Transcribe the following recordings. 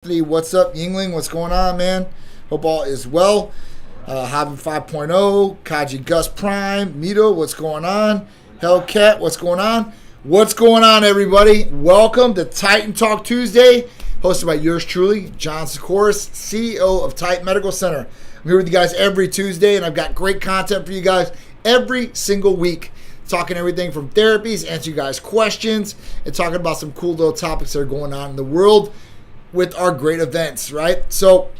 What's up, Yingling? What's going on, man? Hope all is well. Having 5.0, Kaji Gus Prime, Mito, what's going on? Hellcat, what's going on? What's going on, everybody? Welcome to Titan Talk Tuesday, hosted by yours truly, John Tsikouris, CEO of Titan Medical Center. I'm here with you guys every Tuesday, and I've got great content for you guys every single week. Talking everything from therapies, answering you guys questions, and talking about some cool little topics that are going on in the world with our great events, right? So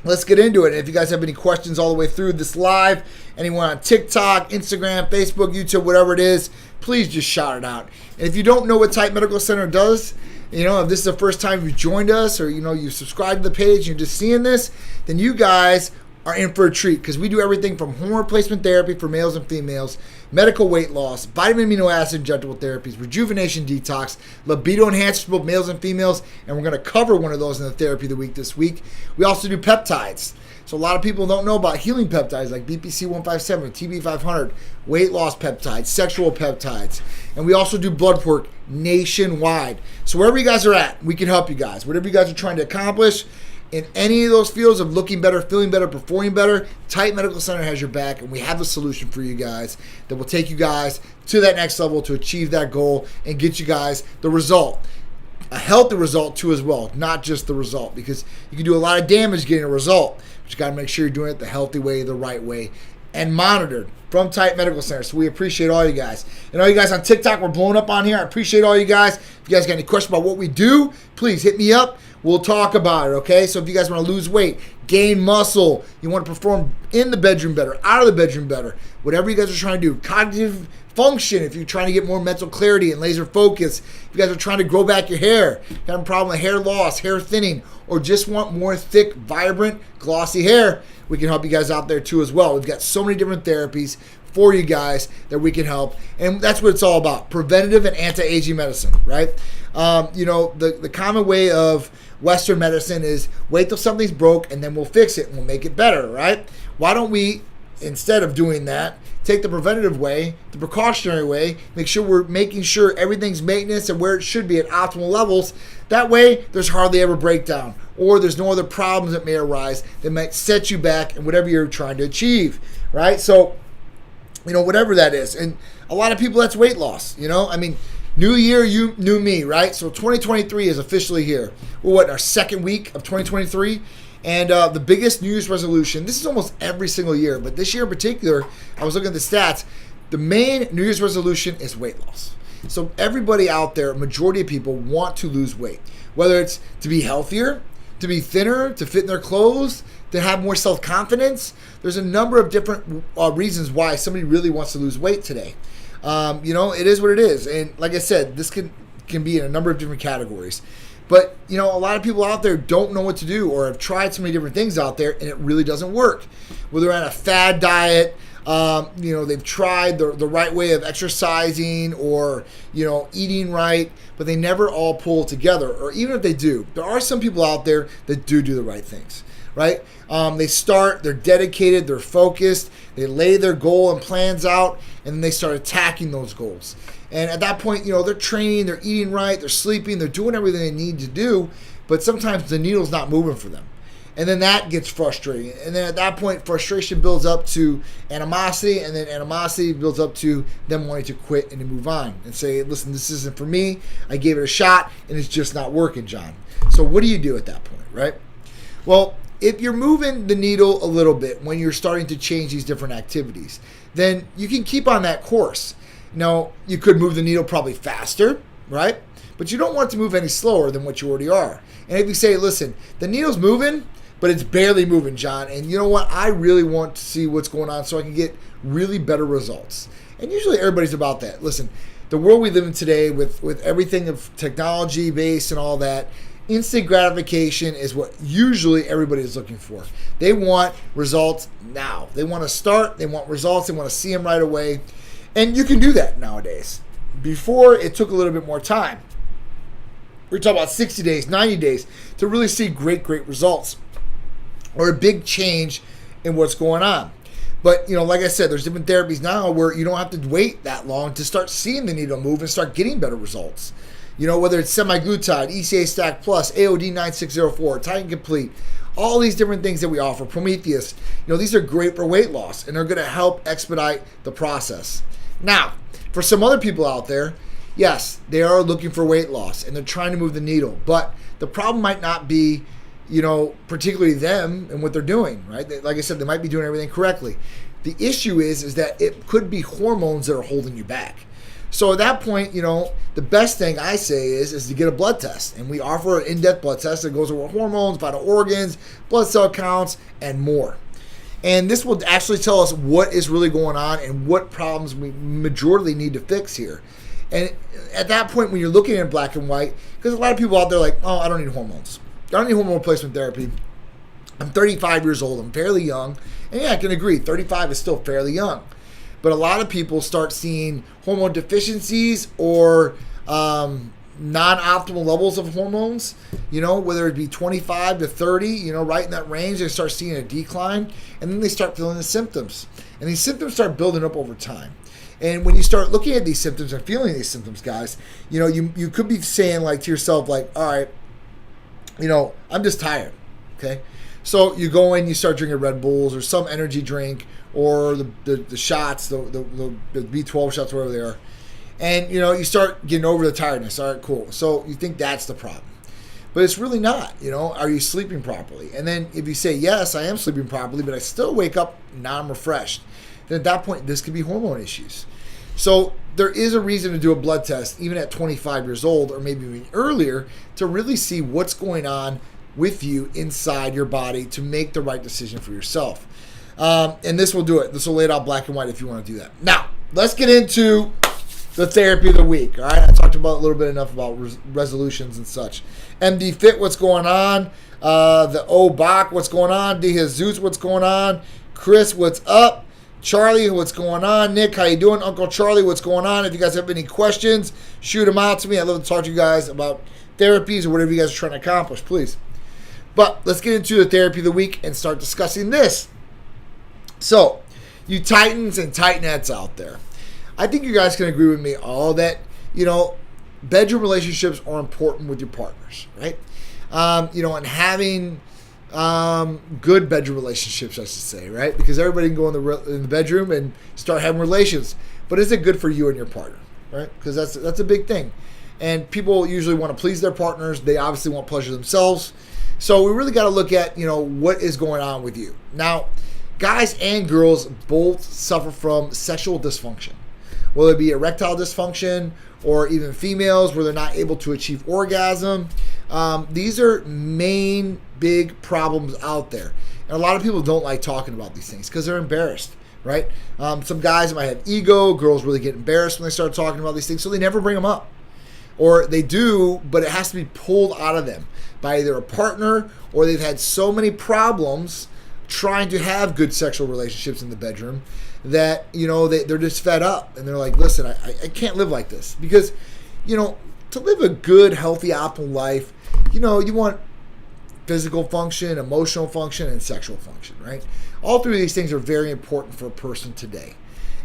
let's get into it. And if you guys have any questions all the way through this live, anyone on TikTok, Instagram, Facebook, YouTube, whatever it is, please just shout it out. And if you don't know what Titan Medical Center does, if this is the first time you've joined us or, you subscribed to the page and you're just seeing this, then you guys are in for a treat because we do everything from hormone replacement therapy for males and females, medical weight loss, vitamin amino acid injectable therapies, rejuvenation detox, libido enhancers for both males and females, and we're going to cover one of those in the therapy of the week this week. We also do peptides. So a lot of people don't know about healing peptides like BPC 157, TB 500, weight loss peptides, sexual peptides, and we also do blood work nationwide. So wherever you guys are at, we can help you guys. Whatever you guys are trying to accomplish, in any of those fields of looking better, feeling better, performing better, Titan Medical Center has your back, and we have a solution for you guys that will take you guys to that next level to achieve that goal and get you guys the result. A healthy result too as well, not just the result, because you can do a lot of damage getting a result, but you got to make sure you're doing it the healthy way, the right way, and monitored from Titan Medical Center. So we appreciate all you guys. And all you guys on TikTok, we're blowing up on here. I appreciate all you guys. If you guys got any questions about what we do, please hit me up. We'll talk about it, okay? So if you guys want to lose weight, gain muscle, you want to perform in the bedroom better, out of the bedroom better, whatever you guys are trying to do, cognitive function, if you're trying to get more mental clarity and laser focus, if you guys are trying to grow back your hair, have a problem with hair loss, hair thinning, or just want more thick, vibrant, glossy hair, we can help you guys out there too as well. We've got so many different therapies for you guys that we can help, and that's what it's all about, preventative and anti-aging medicine, right? The common way of Western medicine is wait till something's broke and then we'll fix it and we'll make it better, right? Why don't we, instead of doing that, take the preventative way, the precautionary way, make sure we're making sure everything's maintenance and where it should be at optimal levels. That way, there's hardly ever breakdown, or there's no other problems that may arise that might set you back in whatever you're trying to achieve, right? So, whatever that is. And a lot of people, that's weight loss, New year, you knew me, right? So 2023 is officially here. We're in our second week of 2023. And the biggest New Year's resolution, this is almost every single year, but this year in particular, I was looking at the stats, the main New Year's resolution is weight loss. So everybody out there, majority of people want to lose weight, whether it's to be healthier, to be thinner, to fit in their clothes, to have more self-confidence. There's a number of different reasons why somebody really wants to lose weight today. It is what it is. And like I said, this can be in a number of different categories. But, a lot of people out there don't know what to do or have tried so many different things out there and it really doesn't work. Whether they're on a fad diet, they've tried the right way of exercising or, eating right, but they never all pull together. Or even if they do, there are some people out there that do the right things, right? They're dedicated, they're focused, they lay their goal and plans out, and then they start attacking those goals. And at that point, they're training, they're eating right, they're sleeping, they're doing everything they need to do, but sometimes the needle's not moving for them. And then that gets frustrating. And then at that point, frustration builds up to animosity, and then animosity builds up to them wanting to quit and to move on and say, listen, this isn't for me. I gave it a shot, and it's just not working, John. So what do you do at that point, right? Well, if you're moving the needle a little bit when you're starting to change these different activities, then you can keep on that course. Now, you could move the needle probably faster, right? But you don't want to move any slower than what you already are. And if you say, listen, the needle's moving, but it's barely moving, John, and you know what? I really want to see what's going on so I can get really better results. And usually everybody's about that. Listen, the world we live in today with everything of technology based and all that, instant gratification is what usually everybody is looking for. They want results now. They want to start, they want results, they want to see them right away. And you can do that nowadays. Before, it took a little bit more time. We're talking about 60 days, 90 days to really see great results or a big change in what's going on. But, like I said, there's different therapies now where you don't have to wait that long to start seeing the needle move and start getting better results. whether it's semaglutide, ECA Stack Plus, AOD 9604, Titan Complete, all these different things that we offer, Prometheus, these are great for weight loss, and they're going to help expedite the process. Now, for some other people out there, yes, they are looking for weight loss, and they're trying to move the needle, but the problem might not be, particularly them and what they're doing, right? Like I said, they might be doing everything correctly. The issue is that it could be hormones that are holding you back. So at that point, the best thing I say is to get a blood test. And we offer an in-depth blood test that goes over hormones, vital organs, blood cell counts, and more. And this will actually tell us what is really going on and what problems we majorly need to fix here. And at that point, when you're looking at black and white, because a lot of people out there are like, oh, I don't need hormones. I don't need hormone replacement therapy. I'm 35 years old. I'm fairly young. And yeah, I can agree. 35 is still fairly young. But a lot of people start seeing hormone deficiencies or non-optimal levels of hormones, whether it be 25 to 30, right in that range, they start seeing a decline, and then they start feeling the symptoms. And these symptoms start building up over time. And when you start looking at these symptoms and feeling these symptoms, guys, you could be saying like to yourself, like, all right, I'm just tired, okay? So you go in, you start drinking Red Bulls or some energy drink or the shots, the B12 shots, whatever they are. And, you start getting over the tiredness. All right, cool. So you think that's the problem. But it's really not, Are you sleeping properly? And then if you say, yes, I am sleeping properly, but I still wake up non-refreshed, then at that point, this could be hormone issues. So there is a reason to do a blood test, even at 25 years old or maybe even earlier, to really see what's going on with you inside your body to make the right decision for yourself. And this will do it. This will lay it out black and white if you want to do that. Now, let's get into the therapy of the week. All right, I talked about a little bit enough about resolutions and such. MD Fit, what's going on? The O Bach, what's going on? De Jesus, what's going on? Chris, what's up? Charlie, what's going on? Nick, how you doing? Uncle Charlie, what's going on? If you guys have any questions, shoot them out to me. I'd love to talk to you guys about therapies or whatever you guys are trying to accomplish, please. But let's get into the therapy of the week and start discussing this. So, you Titans and Titanettes out there, I think you guys can agree with me all that, bedroom relationships are important with your partners, right? And having good bedroom relationships, I should say, right? Because everybody can go in the bedroom and start having relations. But is it good for you and your partner, right? Because that's a big thing. And people usually want to please their partners. They obviously want pleasure themselves. So we really got to look at, what is going on with you. Now, guys and girls both suffer from sexual dysfunction, whether it be erectile dysfunction or even females where they're not able to achieve orgasm. These are main big problems out there. And a lot of people don't like talking about these things because they're embarrassed, right? Some guys might have ego. Girls really get embarrassed when they start talking about these things, so they never bring them up. Or they do, but it has to be pulled out of them by either a partner or they've had so many problems trying to have good sexual relationships in the bedroom that, they're just fed up. And they're like, listen, I can't live like this. Because, to live a good, healthy, optimal life, you want physical function, emotional function, and sexual function, right? All three of these things are very important for a person today.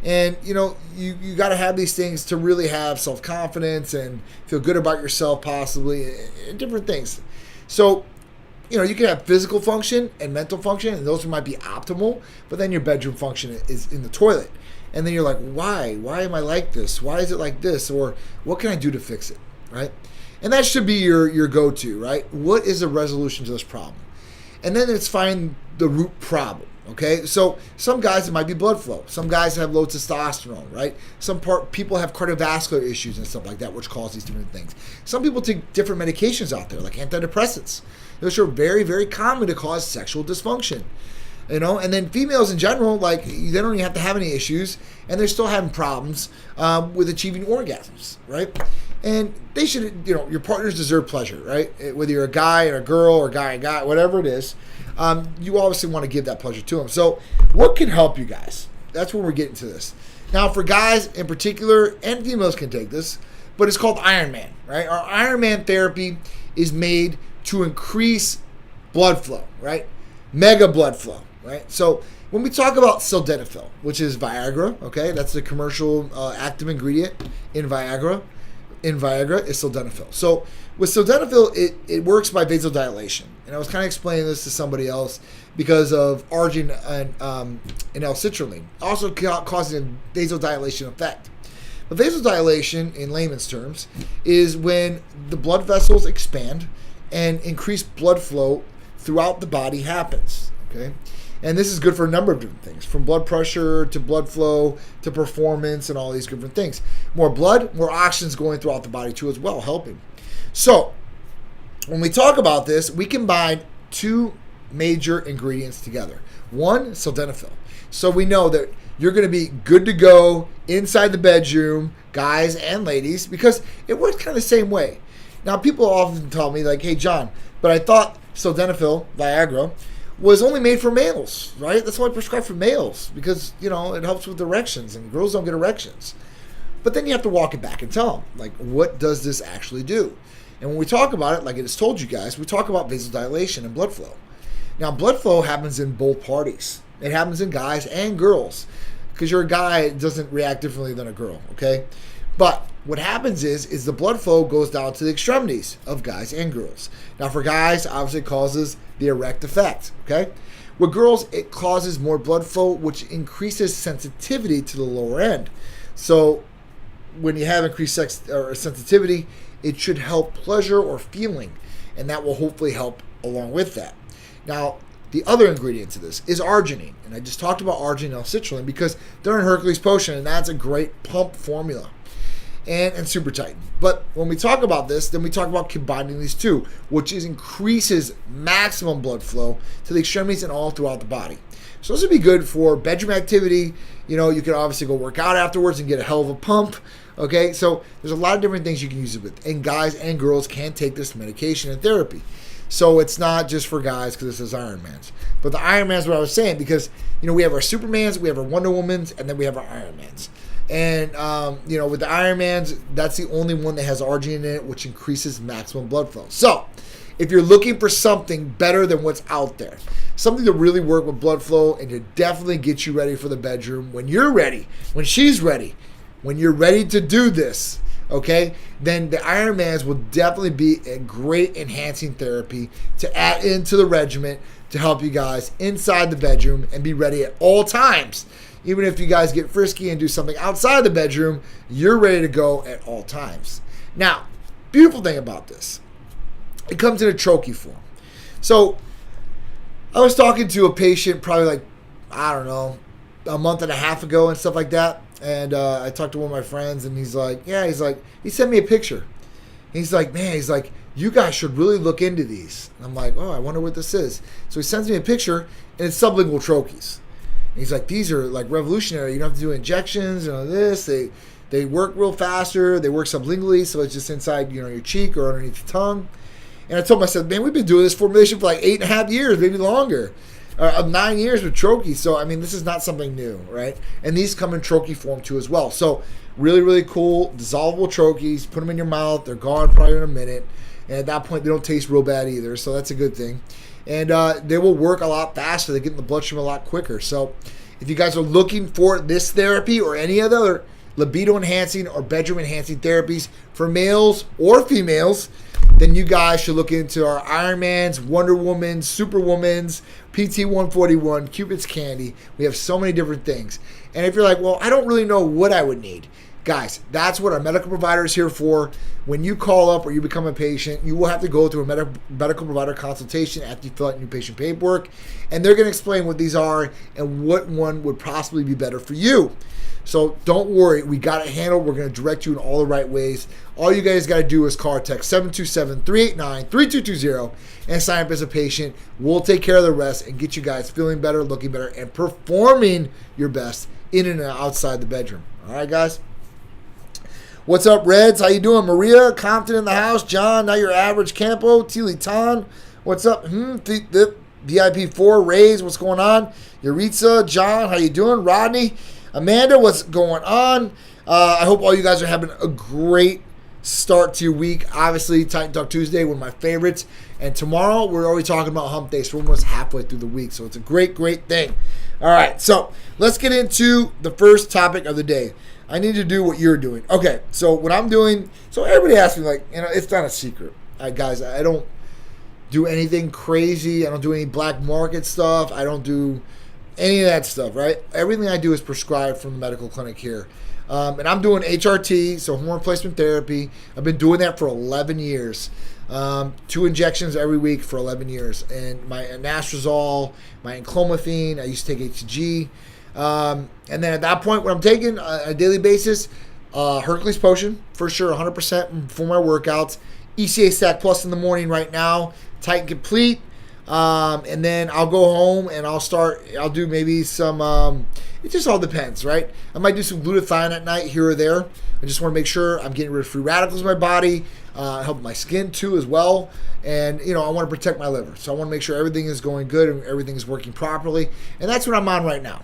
And, you got to have these things to really have self-confidence and feel good about yourself possibly and different things. So, you can have physical function and mental function, and those might be optimal, but then your bedroom function is in the toilet. And then you're like, why? Why am I like this? Why is it like this? Or what can I do to fix it, right? And that should be your go-to, right? What is the resolution to this problem? And then it's find the root problem. Okay, so some guys, it might be blood flow. Some guys have low testosterone, right? People have cardiovascular issues and stuff like that, which cause these different things. Some people take different medications out there, like antidepressants. Those are very, very common to cause sexual dysfunction. And then females in general, like, they don't even have to have any issues, and they're still having problems with achieving orgasms, right? And they should, your partners deserve pleasure, right? Whether you're a guy and a girl or guy and guy, whatever it is, you obviously want to give that pleasure to them. So what can help you guys? That's where we're getting to this. Now, for guys in particular, and females can take this, but it's called Ironman, right? Our Ironman therapy is made to increase blood flow, right? Mega blood flow, right? So when we talk about sildenafil, which is Viagra, okay, that's the commercial active ingredient in Viagra. in Viagra is sildenafil. So with sildenafil, it works by vasodilation. And I was kind of explaining this to somebody else because of arginine and L-citrulline. Also causing a vasodilation effect. But vasodilation, in layman's terms, is when the blood vessels expand and increased blood flow throughout the body happens. Okay? And this is good for a number of different things, from blood pressure to blood flow to performance and all these different things. More blood, more oxygen's going throughout the body too as well, helping. So, when we talk about this, we combine two major ingredients together. One, sildenafil. So we know that you're going to be good to go inside the bedroom, guys and ladies, because it works kind of the same way. Now, people often tell me, like, hey, John, but I thought sildenafil, Viagra, was only made for males, right? That's why I prescribe for males, because, you know, it helps with erections, and girls don't get erections. But then you have to walk it back and tell them, like, what does this actually do? And when we talk about it, like it has told you guys, we talk about vasodilation and blood flow. Now, blood flow happens in both parties. It happens in guys and girls. Because you're a guy, it doesn't react differently than a girl, okay? But what happens is the blood flow goes down to the extremities of guys and girls. Now, for guys, obviously it causes the erect effect, okay? With girls, it causes more blood flow, which increases sensitivity to the lower end. So when you have increased sensitivity, it should help pleasure or feeling, and that will hopefully help along with that. Now, the other ingredient to this is arginine, and I just talked about arginine and L-citrulline because they're in Hercules Potion, and that's a great pump formula, and Super Titan. But when we talk about this, then we talk about combining these two, which increases maximum blood flow to the extremities and all throughout the body. So this would be good for bedroom activity. You know, you can obviously go work out afterwards and get a hell of a pump. Okay, so there's a lot of different things you can use it with, and guys and girls can take this medication in therapy. So it's not just for guys because this is Ironmans. But the Ironmans, what I was saying, because, you know, we have our Supermans, we have our Wonder Womans, and then we have our Ironmans. And, you know, with the Ironmans, that's the only one that has arginine in it, which increases maximum blood flow. So if you're looking for something better than what's out there, something to really work with blood flow and to definitely get you ready for the bedroom when you're ready, when she's ready, when you're ready to do this, okay, then the Ironmans will definitely be a great enhancing therapy to add into the regimen to help you guys inside the bedroom and be ready at all times. Even if you guys get frisky and do something outside the bedroom, you're ready to go at all times. Now, beautiful thing about this, it comes in a troche form. So I was talking to a patient probably like, I don't know, a month and a half ago and stuff like that. And I talked to one of my friends, and he's like, he sent me a picture. He's like, man, you guys should really look into these. And I'm like, oh, I wonder what this is. So he sends me a picture, and it's sublingual troches. And he's like, these are like revolutionary. You don't have to do injections and all this. They work real faster. They work sublingually, so it's just inside, you know, your cheek or underneath the tongue. And I told him, I said, man, we've been doing this formulation for like 8.5 years, maybe longer. 9 years with troche. So, I mean, this is not something new, right? And these come in troche form too as well. So, really, really cool. Dissolvable troches. Put them in your mouth. They're gone probably in a minute. And at that point, they don't taste real bad either. So, that's a good thing. And they will work a lot faster. They get in the bloodstream a lot quicker. So, if you guys are looking for this therapy or any other libido enhancing or bedroom enhancing therapies for males or females, then you guys should look into our Ironmans, Wonder Womans, Superwomans, PT-141, Cupid's Candy. We have so many different things. And if you're like, well, I don't really know what I would need. Guys, that's what our medical provider is here for. When you call up or you become a patient, you will have to go through a medical provider consultation after you fill out your patient paperwork. And they're going to explain what these are and what one would possibly be better for you. So don't worry, we got it handled. We're going to direct you in all the right ways. All you guys got to do is call or text 727-389-3220 and sign up as a patient. We'll take care of the rest and get you guys feeling better, looking better, and performing your best in and outside the bedroom. All right, guys? What's up, Reds? How you doing? Maria, Compton in the house. John, not your average Campo. Tili Tan, what's up? The VIP4, Rays, what's going on? Yuritsa, John, how you doing? Rodney, Amanda, what's going on? I hope all you guys are having a great start to your week. Obviously, Titan Talk Tuesday, one of my favorites. And tomorrow, we're already talking about hump day, so we're almost halfway through the week. So it's a great, great thing. All right, so let's get into the first topic of the day. I need to do what you're doing. Okay, so what I'm doing, so everybody asks me, like, it's not a secret. Guys, I don't do anything crazy. I don't do any black market stuff. I don't do any of that stuff, right? Everything I do is prescribed from the medical clinic here. And I'm doing HRT, so hormone replacement therapy. I've been doing that for 11 years. 2 injections every week for 11 years. And my anastrozole, my enclomiphene, I used to take HCG. And then at that point, what I'm taking on a daily basis, Hercules Potion, for sure, 100% for my workouts. ECA Stack Plus in the morning right now, Titan Complete. And then I'll go home and I'll do maybe some, it just all depends, right? I might do some glutathione at night here or there. I just want to make sure I'm getting rid of free radicals in my body, help my skin too as well. And, I want to protect my liver. So I want to make sure everything is going good and everything is working properly. And that's what I'm on right now.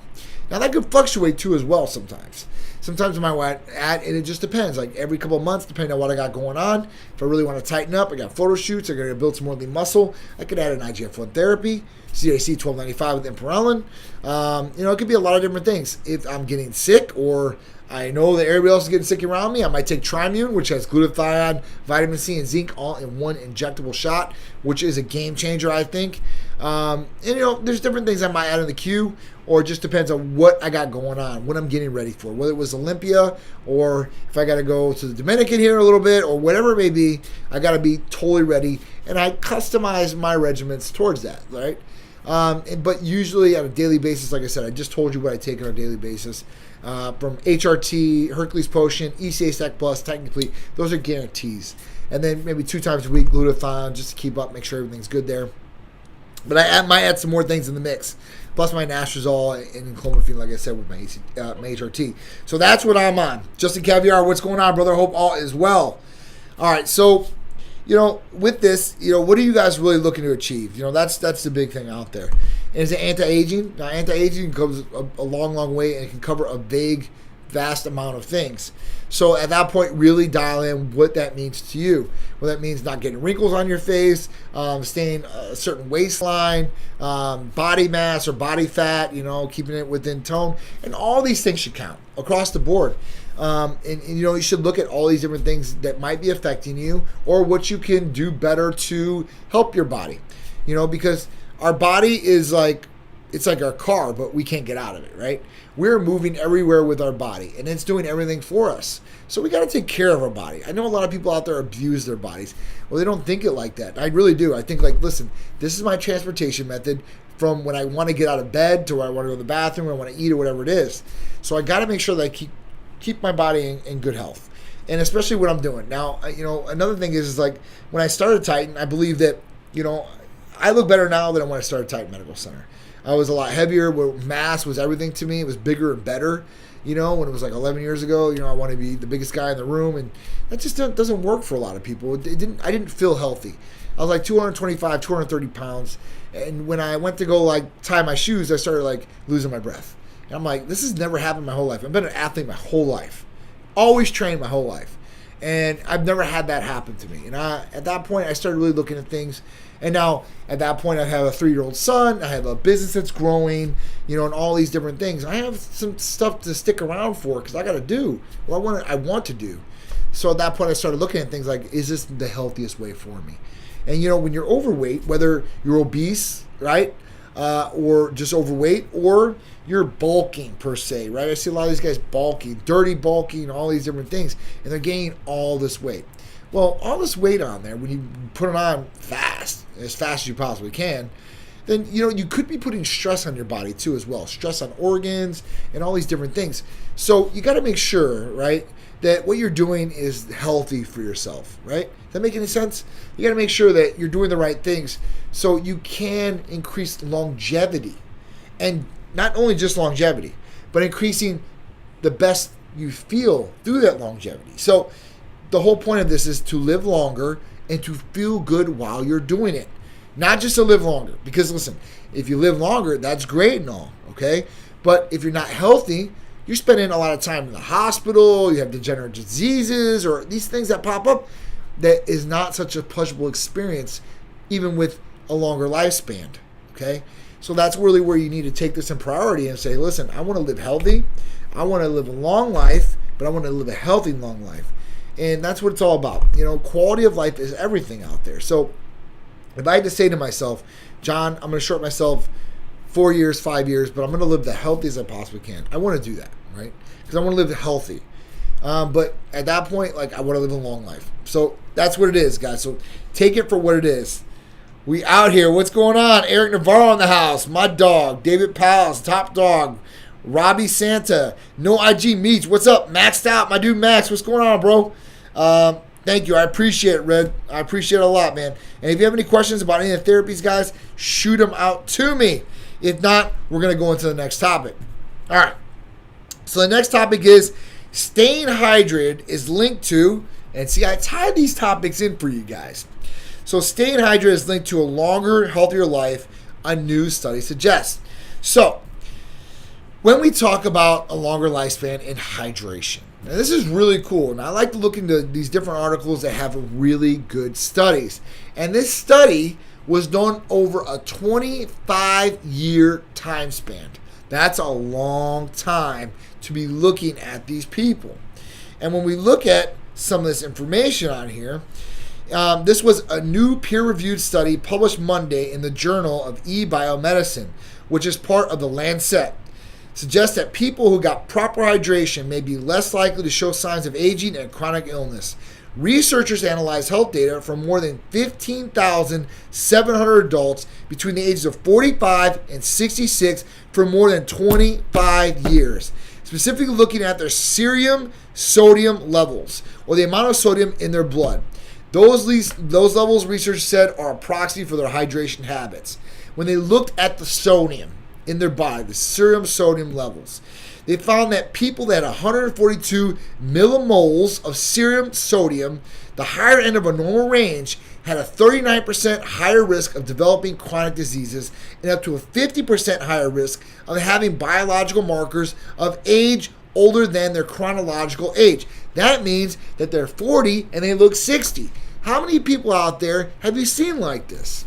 Now that could fluctuate too as well sometimes. Sometimes I might add, and it just depends. Like every couple of months, depending on what I got going on. If I really want to tighten up, I got photo shoots, I got to build some more lean muscle, I could add an IGF-1 therapy, CAC 1295 with Imperalin. It could be a lot of different things. If I'm getting sick or I know that everybody else is getting sick around me, I might take Trimune, which has glutathione, vitamin C, and zinc all in one injectable shot, which is a game changer, I think. There's different things I might add in the queue, or it just depends on what I got going on, what I'm getting ready for, whether it was Olympia or if I got to go to the Dominican here a little bit or whatever it may be, I got to be totally ready, and I customize my regimens towards that, right? But usually on a daily basis, like I said, I just told you what I take on a daily basis. From HRT, Hercules Potion, ECA Stack Plus, Titan Complete, those are guarantees. And then maybe 2 times a week, glutathione, just to keep up, make sure everything's good there. But I might add some more things in the mix, plus my anastrozole and enclomiphene, like I said, with my HRT. So that's what I'm on. Justin Caviar, what's going on, brother? Hope all is well. All right, so with this, what are you guys really looking to achieve? That's the big thing out there. And is it anti-aging? Now, anti-aging goes a long, long way and it can cover a big, vast amount of things. So at that point, really dial in what that means to you. Well, that means not getting wrinkles on your face, staying a certain waistline, body mass or body fat, keeping it within tone. And all these things should count across the board. And you should look at all these different things that might be affecting you or what you can do better to help your body. Because our body is it's like our car, but we can't get out of it, right? We're moving everywhere with our body, and it's doing everything for us. So we got to take care of our body. I know a lot of people out there abuse their bodies. Well, they don't think it like that. I really do. I think listen, this is my transportation method from when I want to get out of bed to when I want to go to the bathroom, or I want to eat, or whatever it is. So I got to make sure that I keep my body in good health, and especially what I'm doing now. Another thing is when I started Titan, I believe that I look better now than when I started Titan Medical Center. I was a lot heavier. Where mass was everything to me. It was bigger and better. When it was 11 years ago, I wanted to be the biggest guy in the room, and that just doesn't work for a lot of people. I didn't feel healthy. I was 225, 230 pounds, and when I went to go tie my shoes, I started losing my breath. And I'm this has never happened my whole life. I've been an athlete my whole life, always trained my whole life, and I've never had that happen to me. And at that point, I started really looking at things. And now, at that point, I have a 3-year-old son. I have a business that's growing, and all these different things. I have some stuff to stick around for because I got to do what I want to do. So at that point, I started looking at things is this the healthiest way for me? And, when you're overweight, whether you're obese, right, or just overweight, or you're bulking per se, right? I see a lot of these guys bulking, dirty bulking, all these different things, and they're gaining all this weight. Well, all this weight on there, when you put it on as fast as you possibly can, then, you could be putting stress on your body too as well. Stress on organs and all these different things. So you got to make sure, right, that what you're doing is healthy for yourself, right? Does that make any sense? You got to make sure that you're doing the right things so you can increase longevity. And not only just longevity, but increasing the best you feel through that longevity. So the whole point of this is to live longer and to feel good while you're doing it. Not just to live longer. Because listen, if you live longer, that's great and all, okay? But if you're not healthy, you're spending a lot of time in the hospital, you have degenerative diseases, or these things that pop up, that is not such a pleasurable experience, even with a longer lifespan, okay? So that's really where you need to take this in priority and say, listen, I want to live healthy, I want to live a long life, but I want to live a healthy long life. And that's what it's all about. Quality of life is everything out there. So if I had to say to myself, John, I'm going to short myself 4 years, 5 years, but I'm going to live the healthiest I possibly can. I want to do that, right? Because I want to live healthy. But at that point, I want to live a long life. So that's what it is, guys. So take it for what it is. We out here. What's going on? Eric Navarro in the house. My dog. David Powell's top dog. Robbie Santa. No IG Meats. What's up? Maxed out. My dude Max. What's going on, bro? Thank you. I appreciate it, Red. I appreciate it a lot, man. And if you have any questions about any of the therapies, guys, shoot them out to me. If not, we're going to go into the next topic. All right. So the next topic is staying hydrated is linked to, and see, I tied these topics in for you guys. So staying hydrated is linked to a longer, healthier life, a new study suggests. So when we talk about a longer lifespan and hydration, now this is really cool. And I like to look into these different articles that have really good studies. And this study was done over a 25-year time span. That's a long time to be looking at these people. And when we look at some of this information on here, this was a new peer-reviewed study published Monday in the Journal of eBiomedicine, which is part of the Lancet. Suggests that people who got proper hydration may be less likely to show signs of aging and chronic illness. Researchers analyzed health data from more than 15,700 adults between the ages of 45 and 66 for more than 25 years, specifically looking at their serum sodium levels, or the amount of sodium in their blood. Those levels, research said, are a proxy for their hydration habits. When they looked at the sodium in their body, the serum sodium levels, they found that people that had 142 millimoles of serum sodium, the higher end of a normal range, had a 39% higher risk of developing chronic diseases and up to a 50% higher risk of having biological markers of age older than their chronological age. That means that they're 40 and they look 60. How many people out there have you seen like this?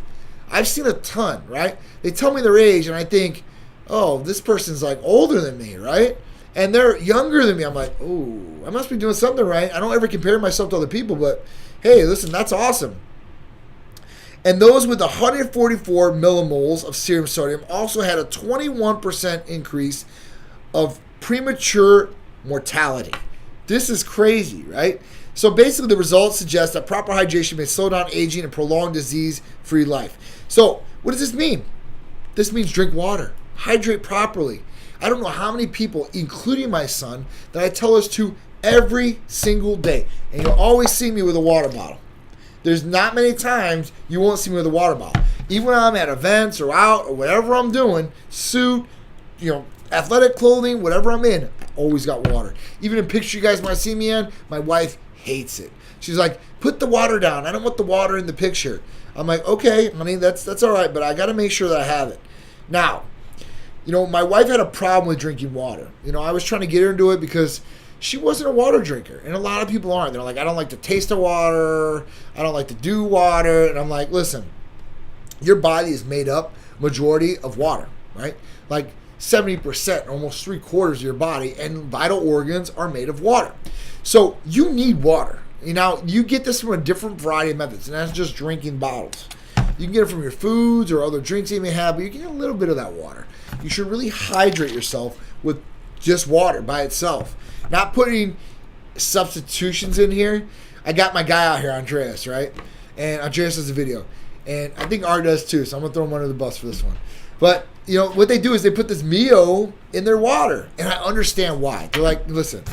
I've seen a ton, right? They tell me their age and I think, oh, this person's like older than me, right? And they're younger than me. I'm like, oh, I must be doing something right. I don't ever compare myself to other people, but hey, listen, that's awesome. And those with 144 millimoles of serum sodium also had a 21% increase of premature mortality. This is crazy, right? So basically the results suggest that proper hydration may slow down aging and prolong disease-free life. So what does this mean? This means drink water. Hydrate properly. I don't know how many people, including my son, that I tell us to every single day. And you'll always see me with a water bottle. There's not many times you won't see me with a water bottle. Even when I'm at events or out or whatever I'm doing, suit, athletic clothing, whatever I'm in, I always got water. Even in pictures you guys might see me in, my wife hates it. She's like, put the water down. I don't want the water in the picture. I'm like, okay, honey, that's all right, but I got to make sure that I have it. Now, my wife had a problem with drinking water. I was trying to get her into it because she wasn't a water drinker. And a lot of people aren't. They're like, I don't like the taste of water. I don't like to do water. And I'm like, listen, your body is made up majority of water, right? Like 70%, almost 3/4 of your body and vital organs are made of water. So you need water. You get this from a different variety of methods, and that's just drinking bottles. You can get it from your foods or other drinks you may have, but you can get a little bit of that water. You should really hydrate yourself with just water by itself. Not putting substitutions in here. I got my guy out here, Andreas, right? And Andreas does a video. And I think Art does too, so I'm going to throw him under the bus for this one. But, what they do is they put this Mio in their water. And I understand why. They're like, listen,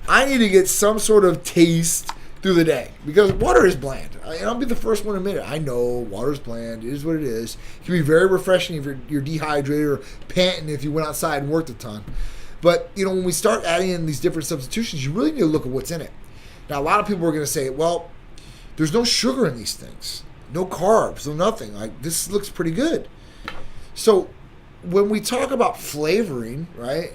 I need to get some sort of taste through the day because water is bland. And I'll be the first one to admit it. I know water is bland. It is what it is. It can be very refreshing if you're dehydrated or panting if you went outside and worked a ton. But, when we start adding in these different substitutions, you really need to look at what's in it. Now, a lot of people are going to say, well, there's no sugar in these things. No carbs, no nothing. Like, this looks pretty good. So, when we talk about flavoring, right,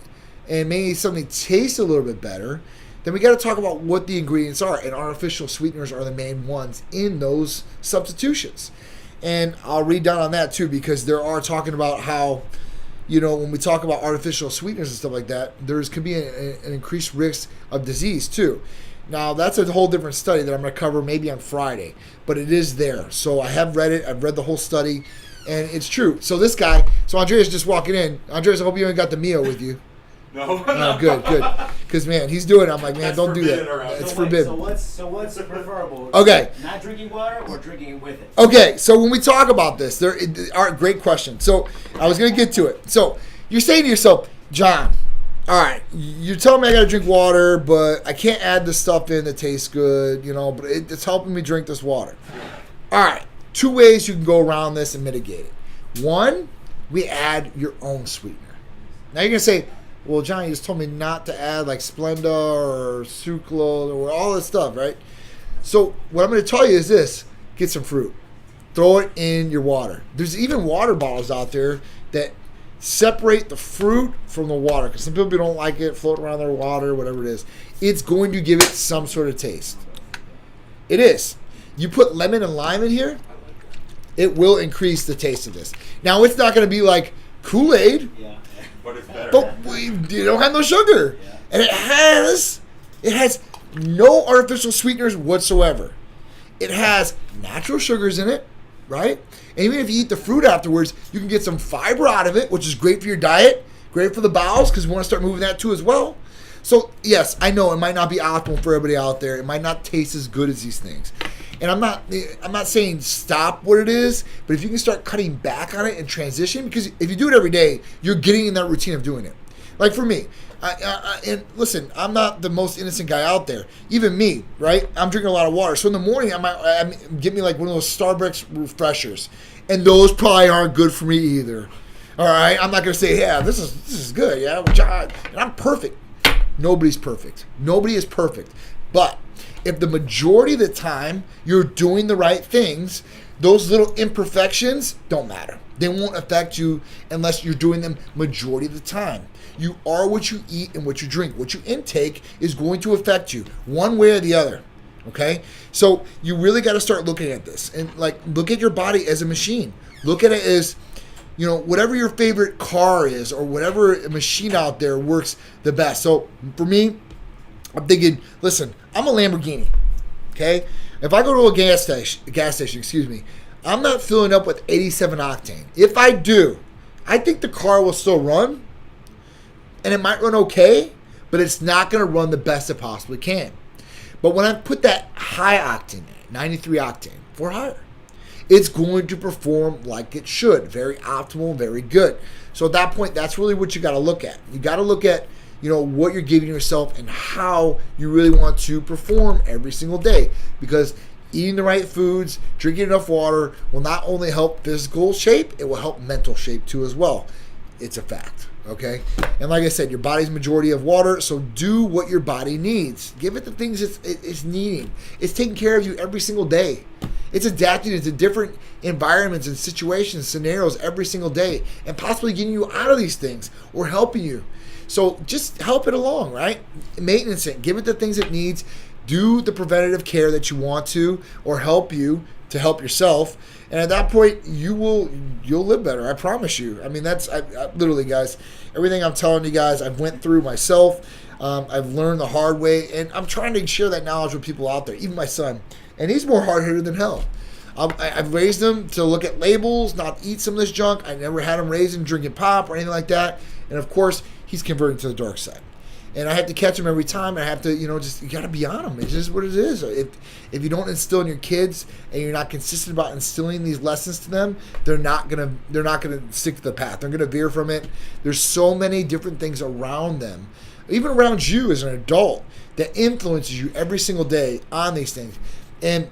and maybe something tastes a little bit better, then we got to talk about what the ingredients are. And artificial sweeteners are the main ones in those substitutions. And I'll read down on that too, because there are talking about how, when we talk about artificial sweeteners and stuff like that, could be an increased risk of disease too. Now, that's a whole different study that I'm going to cover maybe on Friday, but it is there. So I have read it. I've read the whole study, and it's true. So this guy, Andreas just walking in. Andreas, I hope you ain't got the Mio with you. No. Oh, good. Because, man, he's doing it. I'm like, man, don't do that. It's forbidden. So what's preferable? Okay. Not drinking water or drinking it with it? Okay, so when we talk about this, great question. So I was going to get to it. So you're saying to yourself, John, all right, you're telling me I got to drink water, but I can't add this stuff in that tastes good, but it's helping me drink this water. All right, 2 ways you can go around this and mitigate it. One, we add your own sweetener. Now you're going to say, well, John, you just told me not to add like Splenda or sucralose or all this stuff, right? So what I'm going to tell you is this. Get some fruit. Throw it in your water. There's even water bottles out there that separate the fruit from the water, because some people don't like it floating around their water, whatever it is. It's going to give it some sort of taste. It is. You put lemon and lime in here, it will increase the taste of this. Now, it's not going to be like Kool-Aid, but it's better. but you don't have no sugar. Yeah. And it has no artificial sweeteners whatsoever. It has natural sugars in it, right? And even if you eat the fruit afterwards, you can get some fiber out of it, which is great for your diet, great for the bowels, because we want to start moving that too as well. So, yes, I know it might not be optimal for everybody out there. It might not taste as good as these things. And I'm not saying stop what it is, but if you can start cutting back on it and transition, because if you do it every day, you're getting in that routine of doing it. Like for me, and listen, I'm not the most innocent guy out there. Even me, right? I'm drinking a lot of water. So in the morning, I might get me like one of those Starbucks refreshers. And those probably aren't good for me either. All right? I'm not going to say, yeah, this is good. Yeah, and I'm perfect. Nobody's perfect. Nobody is perfect. But if the majority of the time you're doing the right things, those little imperfections don't matter. They won't affect you unless you're doing them majority of the time. You are what you eat and what you drink. What you intake is going to affect you one way or the other. Okay? So you really got to start looking at this and look at your body as a machine. Look at it as, whatever your favorite car is or whatever machine out there works the best. So for me, I'm thinking, listen, I'm a Lamborghini. Okay? If I go to a gas station, I'm not filling up with 87 octane. If I do, I think the car will still run, and it might run okay, but it's not going to run the best it possibly can. But when I put that high octane in it, 93 octane or higher, it's going to perform like it should. Very optimal, very good. So at that point, that's really what you got to look at. You got to look at, what you're giving yourself and how you really want to perform every single day. Because eating the right foods, drinking enough water will not only help physical shape, it will help mental shape too as well. It's a fact, okay? And like I said, your body's majority of water, so do what your body needs. Give it the things it's needing. It's taking care of you every single day. It's adapting into different environments and situations, scenarios every single day, and possibly getting you out of these things or helping you. So just help it along, right? Maintenance it. Give it the things it needs. Do the preventative care that you want to, or help you to help yourself. And at that point, you'll live better. I promise you. I mean, I literally, guys, everything I'm telling you guys, I've went through myself. I've learned the hard way, and I'm trying to share that knowledge with people out there, even my son. And he's more hard-headed than hell. I've raised him to look at labels, not eat some of this junk. I never had him raised him drinking pop or anything like that. And of course, he's converting to the dark side. And I have to catch him every time. And I have to, you got to be on him. It's just what it is. If you don't instill in your kids and you're not consistent about instilling these lessons to them, they're not gonna stick to the path. They're gonna veer from it. There's so many different things around them, even around you as an adult, that influences you every single day on these things. And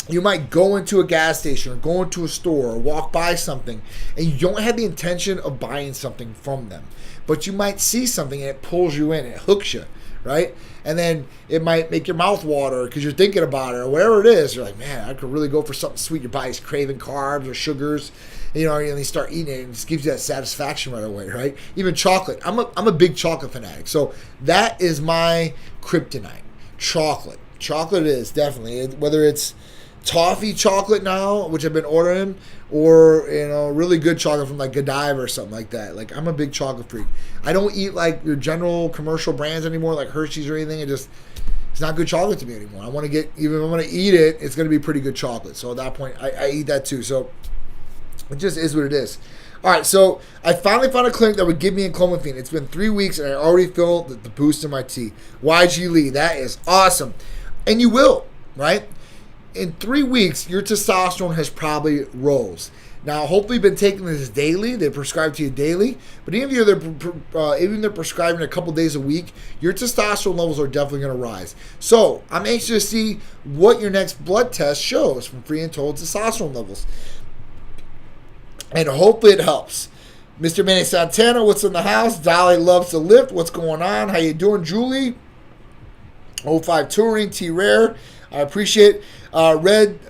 you might go into a gas station or go into a store or walk by something and you don't have the intention of buying something from them. But you might see something and it pulls you in, it hooks you, right? And then it might make your mouth water because you're thinking about it or whatever it is. You're like, man, I could really go for something sweet. Your body's craving carbs or sugars. And and you start eating it, and it just gives you that satisfaction right away, right? Even chocolate. I'm a big chocolate fanatic. So that is my kryptonite. Chocolate. Chocolate is definitely, whether it's toffee chocolate now, which I've been ordering, or really good chocolate from like Godiva or something like that. Like, I'm a big chocolate freak. I don't eat like your general commercial brands anymore, like Hershey's or anything. It's not good chocolate to me anymore. I want to get, even if I'm going to eat it, it's going to be pretty good chocolate. So at that point, I eat that too. So it just is what it is. All right, so I finally found a clinic that would give me clomiphene. It's been 3 weeks, and I already feel the boost in my tea. YG Lee, that is awesome. And you will, right? In 3 weeks, your testosterone has probably rose. Now, hopefully you've been taking this daily. They prescribe to you daily. But even if they're prescribing a couple days a week, your testosterone levels are definitely going to rise. So I'm anxious to see what your next blood test shows from free and total testosterone levels. And hopefully it helps. Mr. Manny Santana, what's in the house? Dolly loves to lift. What's going on? How you doing, Julie? 05 Touring, T-Rare. I appreciate it. Red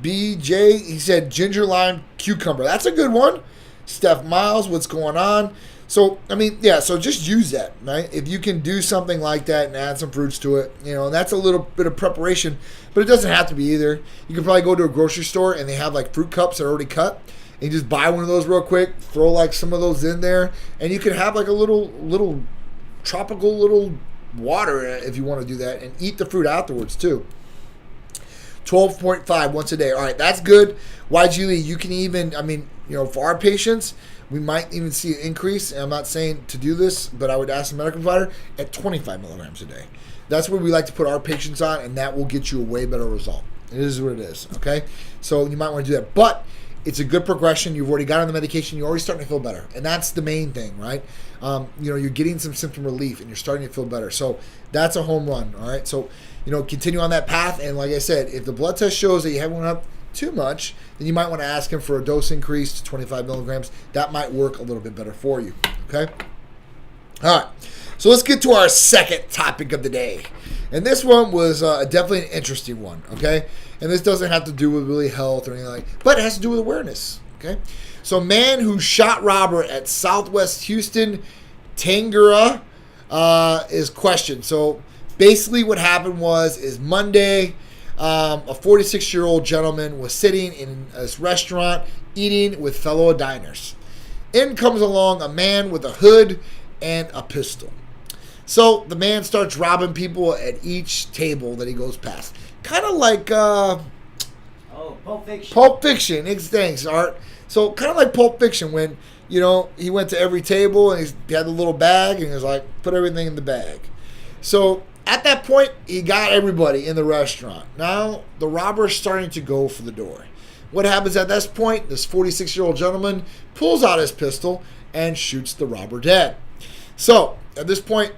BJ, he said ginger lime cucumber. That's a good one. Steph Miles, what's going on? So, so just use that, right? If you can do something like that and add some fruits to it, and that's a little bit of preparation, but it doesn't have to be either. You can probably go to a grocery store and they have like fruit cups that are already cut. And you just buy one of those real quick, throw like some of those in there, and you can have like a little tropical little water if you want to do that, and eat the fruit afterwards too. 12.5 once a day. All right, that's good. YG Lee, you can even, for our patients, we might even see an increase. And I'm not saying to do this, but I would ask the medical provider at 25 milligrams a day. That's what we like to put our patients on, and that will get you a way better result. It is what it is, okay? So you might want to do that. But it's a good progression. You've already got on the medication. You're already starting to feel better. And that's the main thing, right? You're getting some symptom relief, and you're starting to feel better. So that's a home run, all right? So, continue on that path. And like I said, if the blood test shows that you haven't went up too much, then you might want to ask him for a dose increase to 25 milligrams. That might work a little bit better for you, okay? All right. So let's get to our second topic of the day. And this one was definitely an interesting one, okay? And this doesn't have to do with really health or anything like that, but it has to do with awareness, okay? So a man who shot robber at Southwest Houston, Tangera, is questioned. So basically what happened is Monday, a 46-year-old gentleman was sitting in this restaurant eating with fellow diners. In comes along a man with a hood and a pistol. So the man starts robbing people at each table that he goes past. Kind of like Pulp Fiction. Pulp Fiction. Thanks, Art. So kind of like Pulp Fiction when, he went to every table and he had the little bag and he was like, put everything in the bag. So at that point, he got everybody in the restaurant. Now the robber is starting to go for the door. What happens at this point? This 46-year-old gentleman pulls out his pistol and shoots the robber dead. So at this point,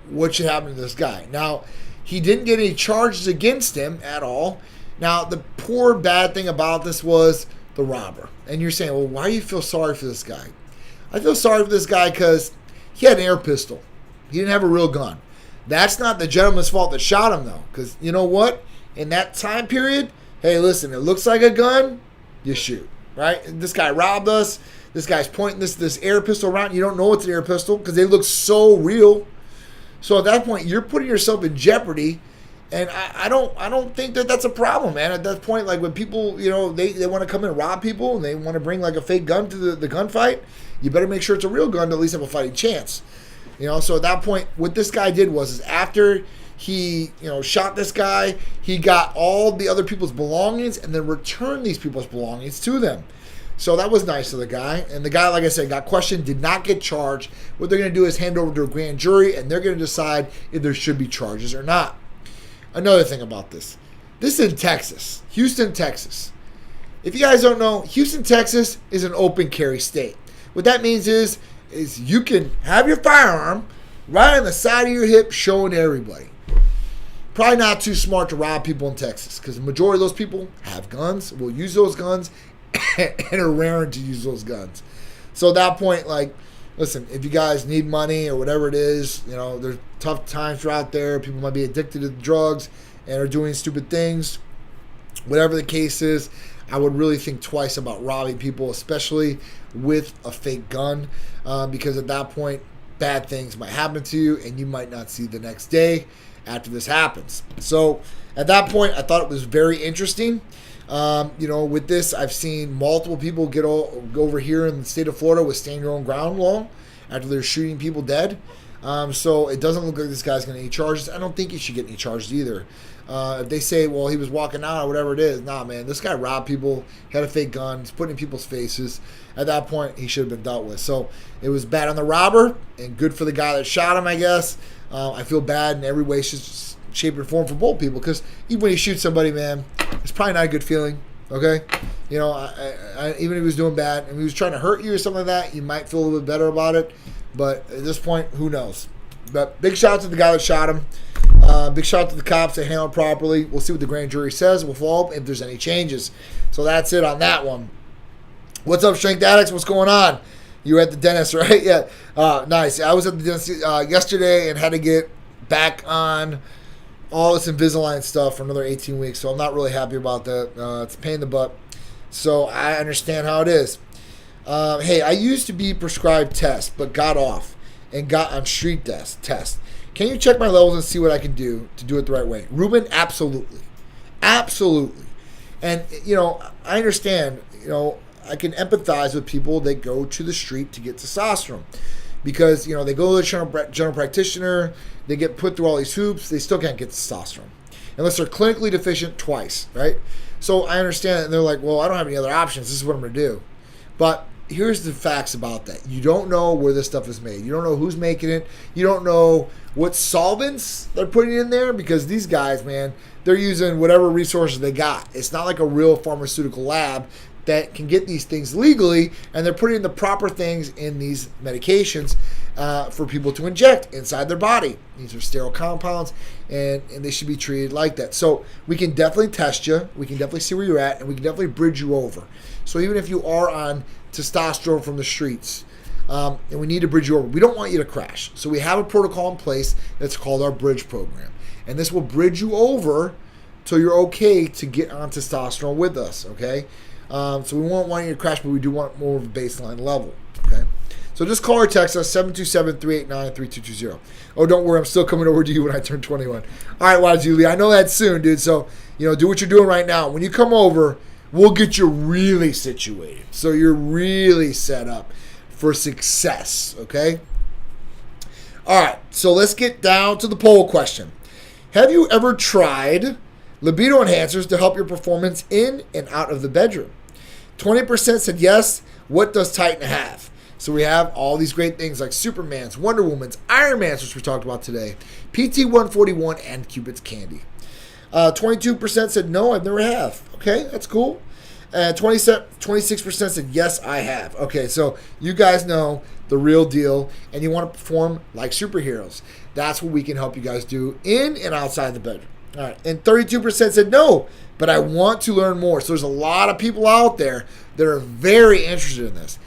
what should happen to this guy? Now, he didn't get any charges against him at all. Now, the poor bad thing about this was the robber. And you're saying, well, why do you feel sorry for this guy? I feel sorry for this guy because he had an air pistol. He didn't have a real gun. That's not the gentleman's fault that shot him, though. Because you know what? In that time period, hey, listen, it looks like a gun, you shoot, right? And this guy robbed us. This guy's pointing this air pistol around. You don't know it's an air pistol because they look so real. So at that point, you're putting yourself in jeopardy. And I don't think that's a problem, man. At that point, like when people, they want to come and rob people and they want to bring like a fake gun to the gunfight, you better make sure it's a real gun to at least have a fighting chance. So at that point, what this guy did was after he, shot this guy, he got all the other people's belongings and then returned these people's belongings to them. So that was nice of the guy. And the guy, like I said, got questioned, did not get charged. What they're going to do is hand over to a grand jury and they're going to decide if there should be charges or not. Another thing about this is in Texas, Houston, Texas. If you guys don't know, Houston, Texas is an open carry state. What that means is you can have your firearm right on the side of your hip showing everybody. Probably not too smart to rob people in Texas because the majority of those people have guns, will use those guns, and are raring to use those guns. So at that point, like, listen, if you guys need money or whatever it is, there's tough times out there. People might be addicted to drugs and are doing stupid things. Whatever the case is, I would really think twice about robbing people, especially with a fake gun, because at that point, bad things might happen to you, and you might not see the next day after this happens. So at that point, I thought it was very interesting. With this, I've seen multiple people get over here in the state of Florida with stand your own ground law after they're shooting people dead. So it doesn't look like this guy's going to get any charges. I don't think he should get any charges either. If they say, well, he was walking out or whatever it is, nah, man, this guy robbed people, had a fake gun, he's putting in people's faces. At that point, he should have been dealt with. So it was bad on the robber and good for the guy that shot him, I guess. I feel bad in every way, shape, and form for both people, because even when you shoot somebody, man, it's probably not a good feeling, okay? Even if he was doing bad and he was trying to hurt you or something like that, you might feel a little bit better about it. But at this point, who knows? But big shout out to the guy that shot him. Big shout out to the cops that handled it properly. We'll see what the grand jury says. We'll follow up if there's any changes. So that's it on that one. What's up, Strength Addicts? What's going on? You were at the dentist, right? Yeah. Nice. I was at the dentist yesterday and had to get back on all this Invisalign stuff for another 18 weeks. So I'm not really happy about that. It's a pain in the butt. So I understand how it is. Hey, I used to be prescribed tests, but got off and got on street test. Can you check my levels and see what I can do to do it the right way? Ruben, absolutely. Absolutely. And, I understand, I can empathize with people that go to the street to get testosterone. Because, they go to the general practitioner, they get put through all these hoops, they still can't get testosterone. Unless they're clinically deficient twice, right? So I understand, and they're like, well, I don't have any other options. This is what I'm going to do. But here's the facts about that. You don't know where this stuff is made. You don't know who's making it. You don't know what solvents they're putting in there, because these guys, man, they're using whatever resources they got. It's not like a real pharmaceutical lab that can get these things legally, and they're putting the proper things in these medications for people to inject inside their body. These are sterile compounds, and they should be treated like that. So we can definitely test you. We can definitely see where you're at, and we can definitely bridge you over. So even if you are on testosterone from the streets, and we need to bridge you over, we don't want you to crash. So we have a protocol in place that's called our bridge program. And this will bridge you over till you're okay to get on testosterone with us, okay? So we won't want you to crash, but we do want more of a baseline level, okay? So just call or text us, 727-389-3220. Oh, don't worry, I'm still coming over to you when I turn 21. All right, Wazuli, I know that's soon, dude. So, do what you're doing right now. When you come over, we'll get you really situated. So you're really set up for success, okay? All right, so let's get down to the poll question. Have you ever tried libido enhancers to help your performance in and out of the bedroom? 20% said yes. What does Titan have? So we have all these great things like Superman's, Wonder Woman's, Ironman's, which we talked about today, PT-141, and Cupid's Candy. 22% said no, I've never have. Okay, that's cool. And 26% said yes, I have. Okay, so you guys know the real deal, and you want to perform like superheroes. That's what we can help you guys do in and outside the bedroom. All right, and 32% said no, but I want to learn more. So there's a lot of people out there that are very interested in this.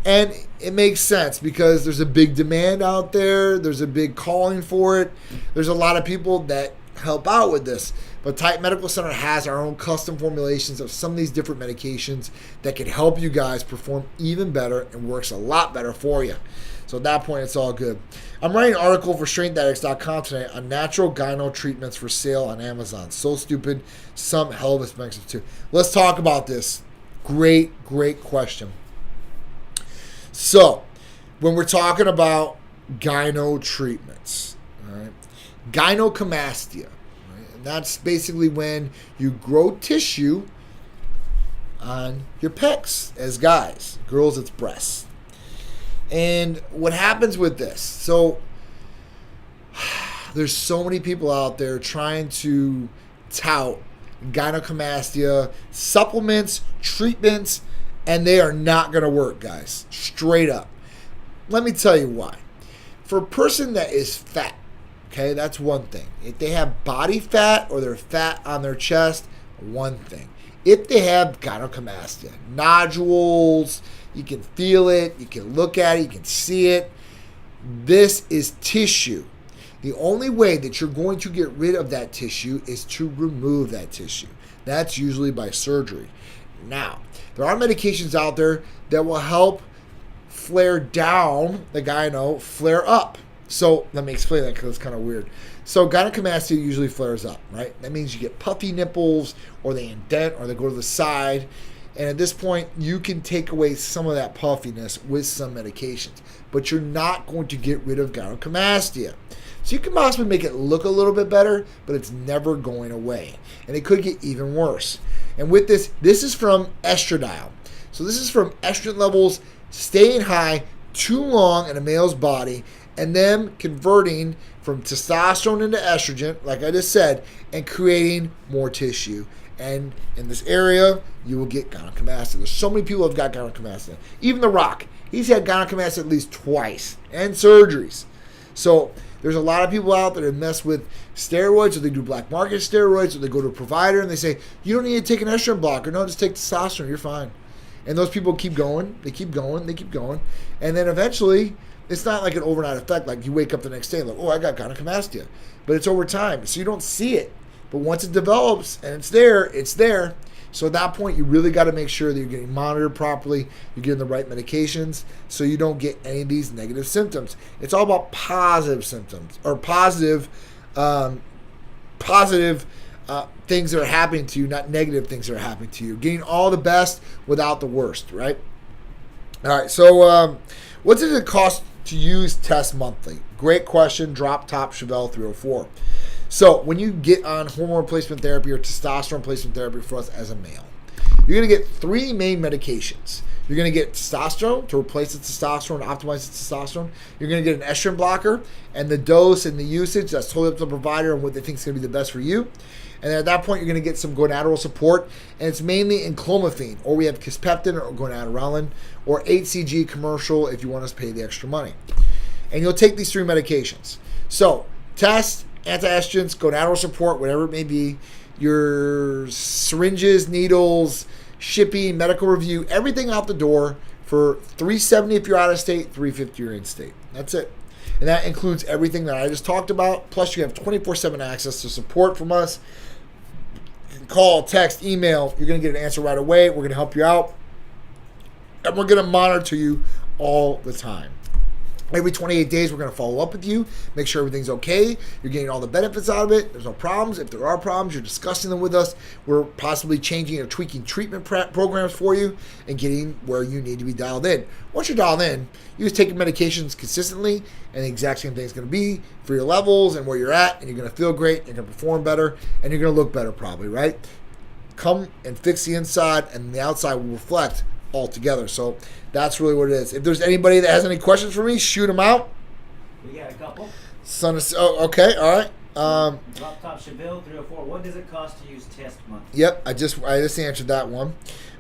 And it makes sense because there's a big demand out there. There's a big calling for it. There's a lot of people that help out with this. But Titan Medical Center has our own custom formulations of some of these different medications that can help you guys perform even better and works a lot better for you. So at that point, it's all good. I'm writing an article for StrengthAddicts.com today on natural gyno treatments for sale on Amazon. So stupid. Some hell of expensive too. Let's talk about this. Great question. So, when we're talking about gyno treatments, all right, gynecomastia, right, and that's basically when you grow tissue on your pecs as guys. Girls, it's breasts. And what happens with this? So, there's so many people out there trying to tout gynecomastia supplements, treatments, and they are not going to work, guys. Straight up. Let me tell you why. For a person that is fat, okay, that's one thing. If they have body fat or they're fat on their chest, one thing. If they have gynecomastia, nodules, you can feel it, you can look at it, you can see it. This is tissue. The only way that you're going to get rid of that tissue is to remove that tissue. That's usually by surgery. Now, there are medications out there that will help flare down the gyno, flare up. So let me explain that because it's kind of weird. So gynecomastia usually flares up, right? That means you get puffy nipples, or they indent, or they go to the side. And at this point, you can take away some of that puffiness with some medications, but you're not going to get rid of gynecomastia. So you can possibly make it look a little bit better, but it's never going away. And it could get even worse. And with this is from estradiol. So this is from estrogen levels staying high too long in a male's body, and them converting from testosterone into estrogen, like I just said, and creating more tissue. And in this area, you will get gynecomastia. There's so many people who have got gynecomastia. Even The Rock, he's had gynecomastia at least twice, and surgeries. So there's a lot of people out there that mess with steroids, or they do black market steroids, or they go to a provider and they say, you don't need to take an estrogen blocker. No, just take testosterone. You're fine. And those people keep going. They keep going. They keep going. And then eventually, it's not like an overnight effect. Like you wake up the next day and like, oh, I got gynecomastia. But it's over time. So you don't see it. But once it develops and it's there, it's there. So at that point, you really got to make sure that you're getting monitored properly, you're getting the right medications, so you don't get any of these negative symptoms. It's all about positive symptoms, or positive things that are happening to you, not negative things that are happening to you. Getting all the best without the worst, right? All right, so what does it cost to use Test Monthly? Great question. Drop top Chevelle 304. So when you get on hormone replacement therapy or testosterone replacement therapy for us as a male, you're going to get 3 main medications. You're going to get testosterone to replace the testosterone, optimize the testosterone. You're going to get an estrogen blocker, and the dose and the usage, that's totally up to the provider and what they think is going to be the best for you. And then at that point, you're going to get some gonadal support, and it's mainly in clomiphene, or we have kisspeptin or gonadorelin, or HCG commercial if you want us to pay the extra money. And you'll take these 3 medications. So test, anti-estrogens, gonadal support, whatever it may be, your syringes, needles, shipping, medical review, everything out the door for $370 if you're out of state, $350 if you're in state. That's it. And that includes everything that I just talked about. Plus you have 24/7 access to support from us. You can call, text, email. You're going to get an answer right away. We're going to help you out. And we're going to monitor you all the time. Every 28 days, we're going to follow up with you, make sure everything's okay. You're getting all the benefits out of it. There's no problems. If there are problems, you're discussing them with us. We're possibly changing or tweaking treatment programs for you and getting where you need to be dialed in. Once you're dialed in, you just take your medications consistently, and the exact same thing is going to be for your levels and where you're at, and you're going to feel great, you're going to perform better, and you're going to look better probably, right? Come and fix the inside, and the outside will reflect all together. So that's really what it is. If there's anybody that has any questions for me, shoot them out. We got a couple. Okay, all right. Drop top Chevelle 304. What does it cost to use Test Monthly? Yep, I just answered that one.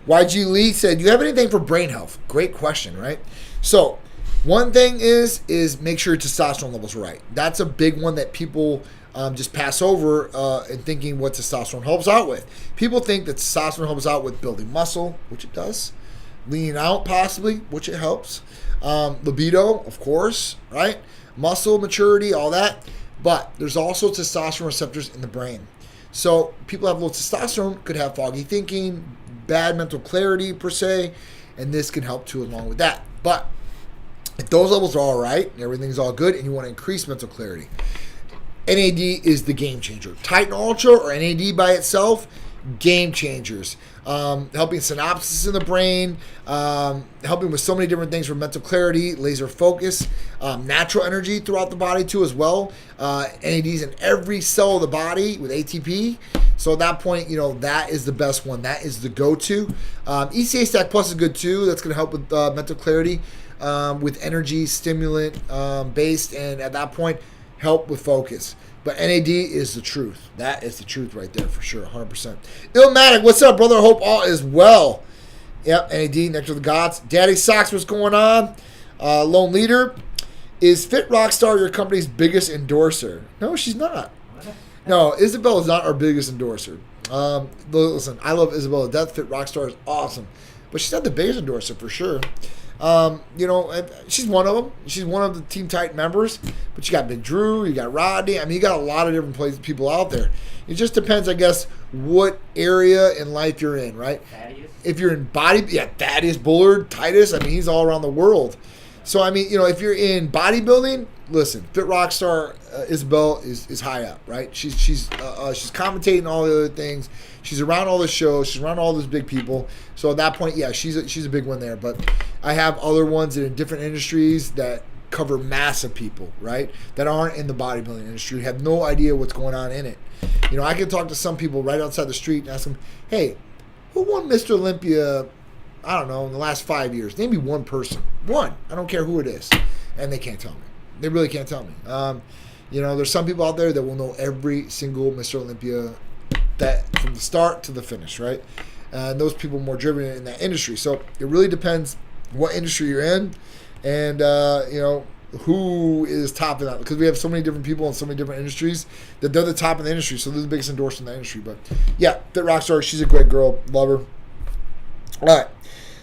YG Lee said, "Do you have anything for brain health?" Great question, right? So one thing is make sure your testosterone levels are right. That's a big one that people just pass over in thinking what testosterone helps out with. People think that testosterone helps out with building muscle, which it does. Leaning out, possibly, which it helps. Libido, of course, right? Muscle maturity, all that. But there's also testosterone receptors in the brain. So people have low testosterone, could have foggy thinking, bad mental clarity per se, and this can help too along with that. But if those levels are all right, everything's all good, and you want to increase mental clarity, NAD is the game changer. Titan Ultra or NAD by itself, game changers. Helping synapses in the brain, helping with so many different things from mental clarity, laser focus, natural energy throughout the body too as well. NADs in every cell of the body with ATP. So at that point, that is the best one. That is the go-to. ECA Stack Plus is good too. That's going to help with mental clarity, with energy stimulant based, and at that point, help with focus. But NAD is the truth. That is the truth right there for sure, 100%. Illmatic, what's up, brother? Hope all is well. Yep, NAD, Nectar of the Gods. Daddy Socks, what's going on? Lone Leader. Is Fit Rockstar your company's biggest endorser? No, she's not. No, Isabel is not our biggest endorser. Listen, I love Isabel to death. Fit Rockstar is awesome. But she's not the biggest endorser for sure. She's one of them. She's one of the Team Titan members. But you got Big Drew, you got Rodney. I mean, you got a lot of different people out there. It just depends, I guess, what area in life you're in, right? Thaddeus. If you're in Thaddeus Bullard, Titus, I mean, he's all around the world. So, I mean, if you're in bodybuilding, listen, Fit Rockstar Isabel is high up, right? She's commentating all the other things. She's around all the shows. She's around all those big people. So at that point, yeah, she's a big one there. But I have other ones that in different industries that cover massive people, right? That aren't in the bodybuilding industry, have no idea what's going on in it. I can talk to some people right outside the street and ask them, hey, who won Mr. Olympia, I don't know, in the last 5 years? Name me one person. One. I don't care who it is. And they can't tell me. They really can't tell me. There's some people out there that will know every single Mr. Olympia that from the start to the finish, right? And those people are more driven in that industry. So it really depends what industry you're in and, who is top in that. Because we have so many different people in so many different industries that they're the top in the industry. So they're the biggest endorser in the industry. But, yeah, Fit Rockstar, she's a great girl. Love her. All right.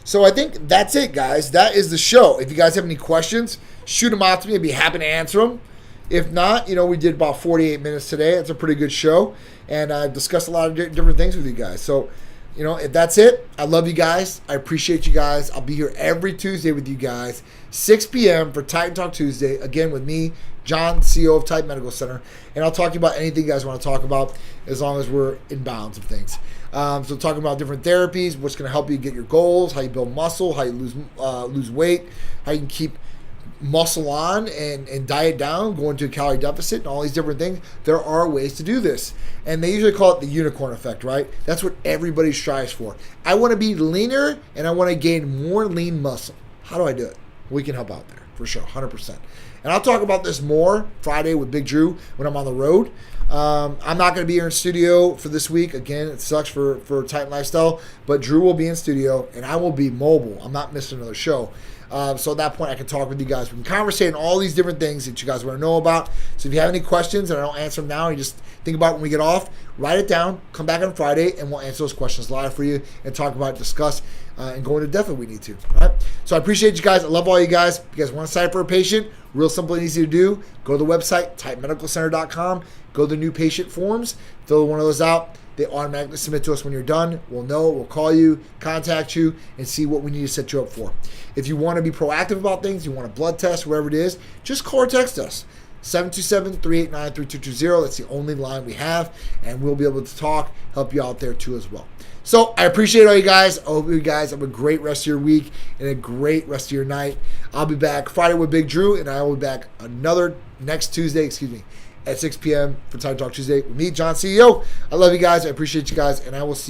So I think that's it, guys. That is the show. If you guys have any questions, shoot them out to me. I'd be happy to answer them. If not, we did about 48 minutes today. It's a pretty good show. And I've discussed a lot of different things with you guys. So, if that's it, I love you guys. I appreciate you guys. I'll be here every Tuesday with you guys, 6 p.m. for Titan Talk Tuesday. Again, with me, John, CEO of Titan Medical Center. And I'll talk to you about anything you guys want to talk about as long as we're in bounds of things. So talking about different therapies, what's going to help you get your goals, how you build muscle, how you lose weight, how you can keep muscle on and diet down, go into a calorie deficit and all these different things. There are ways to do this. And they usually call it the unicorn effect, right? That's what everybody strives for. I want to be leaner and I want to gain more lean muscle. How do I do it? We can help out there for sure, 100%. And I'll talk about this more Friday with Big Drew when I'm on the road. I'm not going to be here in studio for this week. Again, it sucks for Titan Lifestyle, but Drew will be in studio and I will be mobile. I'm not missing another show. So at that point, I can talk with you guys. We can conversate on all these different things that you guys want to know about. So if you have any questions and I don't answer them now, you just think about it when we get off, write it down, come back on Friday, and we'll answer those questions live for you and talk about it, discuss, and go into depth if we need to. All right? So I appreciate you guys. I love all you guys. If you guys want to sign up for a patient, real simple and easy to do. Go to the website, titanmedicalcenter.com. Go to the new patient forms. Fill one of those out. They automatically submit to us when you're done. We'll know. We'll call you, contact you, and see what we need to set you up for. If you want to be proactive about things, you want a blood test, whatever it is, just call or text us. 727-389-3220. That's the only line we have, and we'll be able to talk, help you out there too as well. So I appreciate all you guys. I hope you guys have a great rest of your week and a great rest of your night. I'll be back Friday with Big Drew, and I will be back next Tuesday, at 6 p.m. for Titan Talk Tuesday with me, John, CEO. I love you guys. I appreciate you guys, and I will see you.